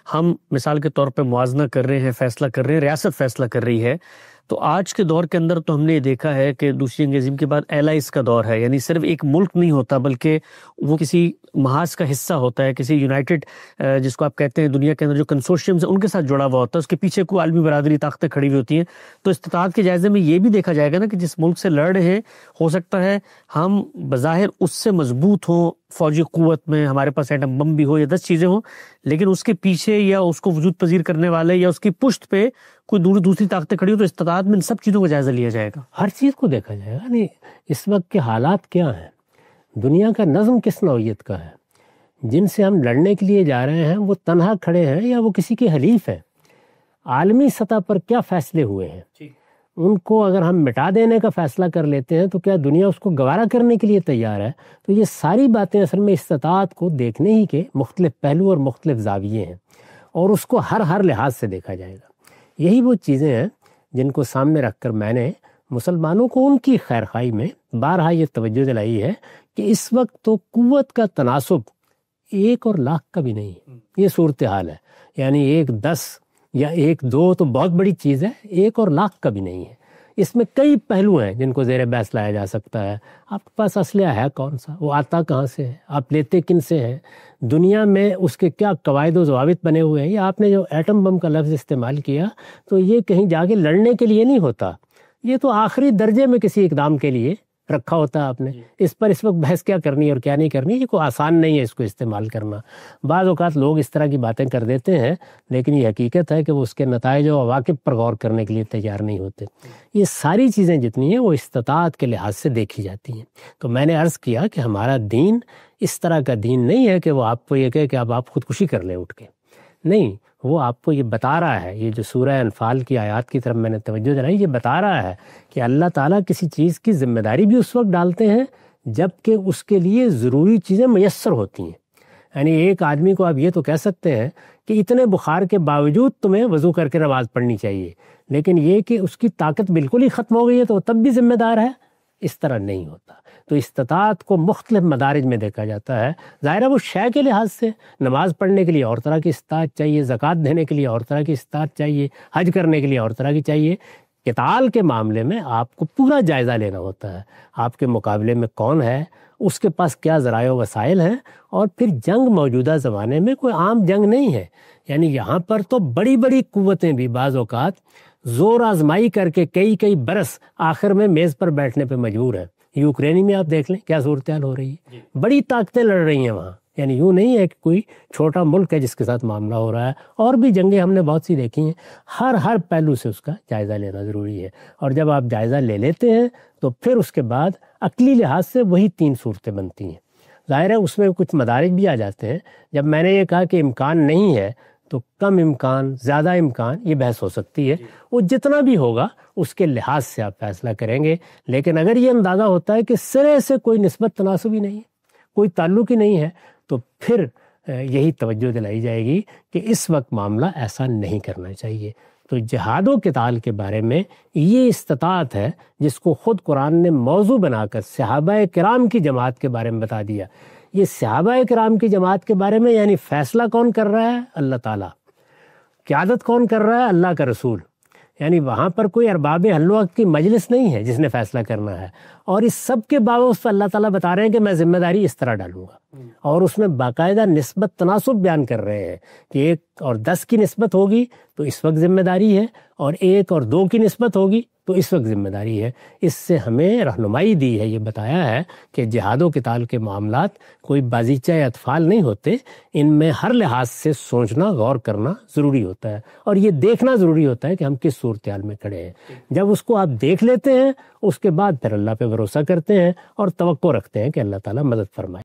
ہم مثال کے طور پہ موازنہ کر رہے ہیں، فیصلہ کر رہے ہیں، ریاست فیصلہ کر رہی ہے، تو آج کے دور کے اندر تو ہم نے یہ دیکھا ہے کہ دوسری جنگ عظیم کے بعد ایلائز کا دور ہے، یعنی صرف ایک ملک نہیں ہوتا بلکہ وہ کسی محاذ کا حصہ ہوتا ہے، کسی یونائٹڈ جس کو آپ کہتے ہیں دنیا کے اندر جو کنسورشیمز ہیں ان کے ساتھ جڑا ہوا ہوتا ہے، اس کے پیچھے کوئی عالمی برادری طاقتیں کھڑی ہوئی ہوتی ہیں۔ تو استطاعت کے جائزے میں یہ بھی دیکھا جائے گا نا کہ جس ملک سے لڑ رہے ہیں ہو سکتا ہے ہم بظاہر اس سے مضبوط ہوں فوجی قوت میں، ہمارے پاس ایٹم بم بھی ہو یا 10 چیزیں ہوں، لیکن اس کے پیچھے یا اس کو وجود پذیر کرنے والے یا اس کی پشت پہ کوئی دوسری طاقتیں کھڑی ہو، تو استطاعت میں ان سب چیزوں کا جائزہ لیا جائے گا، ہر چیز کو دیکھا جائے گا۔ نہیں، اس وقت کے حالات کیا ہیں، دنیا کا نظم کس نوعیت کا ہے، جن سے ہم لڑنے کے لیے جا رہے ہیں وہ تنہا کھڑے ہیں یا وہ کسی کے حلیف ہیں، عالمی سطح پر کیا فیصلے ہوئے ہیں، ان کو اگر ہم مٹا دینے کا فیصلہ کر لیتے ہیں تو کیا دنیا اس کو گوارا کرنے کے لیے تیار ہے؟ تو یہ ساری باتیں اصل میں استطاعت کو دیکھنے ہی کے مختلف پہلو اور مختلف زاویے ہیں، اور اس کو ہر لحاظ سے دیکھا جائے گا۔ یہی وہ چیزیں ہیں جن کو سامنے رکھ کر میں نے مسلمانوں کو ان کی خیرخواہی میں بارہا یہ توجہ دلائی ہے کہ اس وقت تو قوت کا تناسب 1 اور لاکھ کا بھی نہیں ہے، یہ صورتحال ہے، یعنی 1 10 یا 1 2 تو بہت بڑی چیز ہے، 1 اور لاکھ کا بھی نہیں ہے۔ اس میں کئی پہلو ہیں جن کو زیر بحث لایا جا سکتا ہے۔ آپ کے پاس اسلحہ ہے کون سا، وہ آتا کہاں سے ہے، آپ لیتے کن سے ہیں، دنیا میں اس کے کیا قواعد و ضوابط بنے ہوئے ہیں، یا آپ نے جو ایٹم بم کا لفظ استعمال کیا تو یہ کہیں جا کے لڑنے کے لیے نہیں ہوتا، یہ تو آخری درجے میں کسی اقدام کے لیے رکھا ہوتا ہے آپ نے۔ اس پر اس وقت بحث کیا کرنی اور کیا نہیں کرنی، یہ کوئی آسان نہیں ہے اس کو استعمال کرنا۔ بعض اوقات لوگ اس طرح کی باتیں کر دیتے ہیں، لیکن یہ حقیقت ہے کہ وہ اس کے نتائج و عواقب پر غور کرنے کے لیے تیار نہیں ہوتے۔ یہ ساری چیزیں جتنی ہیں وہ استطاعت کے لحاظ سے دیکھی جاتی ہیں۔ تو میں نے عرض کیا کہ ہمارا دین اس طرح کا دین نہیں ہے کہ وہ آپ کو یہ کہے کہ اب آپ خودکشی کر لیں اٹھ کے، نہیں، وہ آپ کو یہ بتا رہا ہے، یہ جو سورہ انفال کی آیات کی طرف میں نے توجہ دلائی، یہ بتا رہا ہے کہ اللہ تعالیٰ کسی چیز کی ذمہ داری بھی اس وقت ڈالتے ہیں جب کہ اس کے لیے ضروری چیزیں میسر ہوتی ہیں۔ یعنی ایک آدمی کو آپ یہ تو کہہ سکتے ہیں کہ اتنے بخار کے باوجود تمہیں وضو کر کے نماز پڑھنی چاہیے، لیکن یہ کہ اس کی طاقت بالکل ہی ختم ہو گئی ہے تو وہ تب بھی ذمہ دار ہے، اس طرح نہیں ہوتا۔ تو استطاعت کو مختلف مدارج میں دیکھا جاتا ہے۔ ظاہر ہے وہ شے کے لحاظ سے نماز پڑھنے کے لیے اور طرح کی استطاعت چاہیے، زکوٰۃ دینے کے لیے اور طرح کی استطاعت چاہیے، حج کرنے کے لیے اور طرح کی چاہیے۔ قتال کے معاملے میں آپ کو پورا جائزہ لینا ہوتا ہے، آپ کے مقابلے میں کون ہے، اس کے پاس کیا ذرائع و وسائل ہیں، اور پھر جنگ موجودہ زمانے میں کوئی عام جنگ نہیں ہے، یعنی یہاں پر تو بڑی بڑی قوتیں بھی بعض اوقات زور آزمائی کر کے کئی برس آخر میں میز پر بیٹھنے پہ مجبور ہیں۔ یوکرین میں آپ دیکھ لیں کیا صورتحال ہو رہی ہے، بڑی طاقتیں لڑ رہی ہیں وہاں، یعنی یوں نہیں ہے کہ کوئی چھوٹا ملک ہے جس کے ساتھ معاملہ ہو رہا ہے، اور بھی جنگیں ہم نے بہت سی دیکھی ہیں۔ ہر پہلو سے اس کا جائزہ لینا ضروری ہے، اور جب آپ جائزہ لے لیتے ہیں تو پھر اس کے بعد عقلی لحاظ سے وہی 3 صورتیں بنتی ہیں۔ ظاہر ہے اس میں کچھ مدارج بھی آ جاتے ہیں۔ جب میں نے یہ کہا کہ امکان نہیں ہے تو کم امکان، زیادہ امکان، یہ بحث ہو سکتی ہے، وہ جتنا بھی ہوگا اس کے لحاظ سے آپ فیصلہ کریں گے۔ لیکن اگر یہ اندازہ ہوتا ہے کہ سرے سے کوئی نسبت تناسب ہی نہیں ہے، کوئی تعلق ہی نہیں ہے، تو پھر یہی توجہ دلائی جائے گی کہ اس وقت معاملہ ایسا نہیں کرنا چاہیے۔ تو جہاد و قتال کے بارے میں یہ استطاعت ہے جس کو خود قرآن نے موضوع بنا کر صحابہ کرام کی جماعت کے بارے میں بتا دیا۔ یہ صحابہ کرام کی جماعت کے بارے میں یعنی فیصلہ کون کر رہا ہے؟ اللہ تعالیٰ۔ قیادت کون کر رہا ہے؟ اللہ کا رسول۔ یعنی وہاں پر کوئی ارباب حل و عقد کی مجلس نہیں ہے جس نے فیصلہ کرنا ہے، اور اس سب کے باوجود اللہ تعالیٰ بتا رہے ہیں کہ میں ذمہ داری اس طرح ڈالوں گا، اور اس میں باقاعدہ نسبت تناسب بیان کر رہے ہیں کہ 1 اور 10 کی نسبت ہوگی تو اس وقت ذمہ داری ہے، اور 1 اور 2 کی نسبت ہوگی تو اس وقت ذمہ داری ہے۔ اس سے ہمیں رہنمائی دی ہے، یہ بتایا ہے کہ جہاد و قتال کے معاملات کوئی بازیچہ اطفال نہیں ہوتے، ان میں ہر لحاظ سے سوچنا، غور کرنا ضروری ہوتا ہے، اور یہ دیکھنا ضروری ہوتا ہے کہ ہم کس صورتحال میں کھڑے ہیں۔ جب اس کو آپ دیکھ لیتے ہیں اس کے بعد پھر اللہ پہ بھروسہ کرتے ہیں اور توقع رکھتے ہیں کہ اللہ تعالیٰ مدد فرمائے۔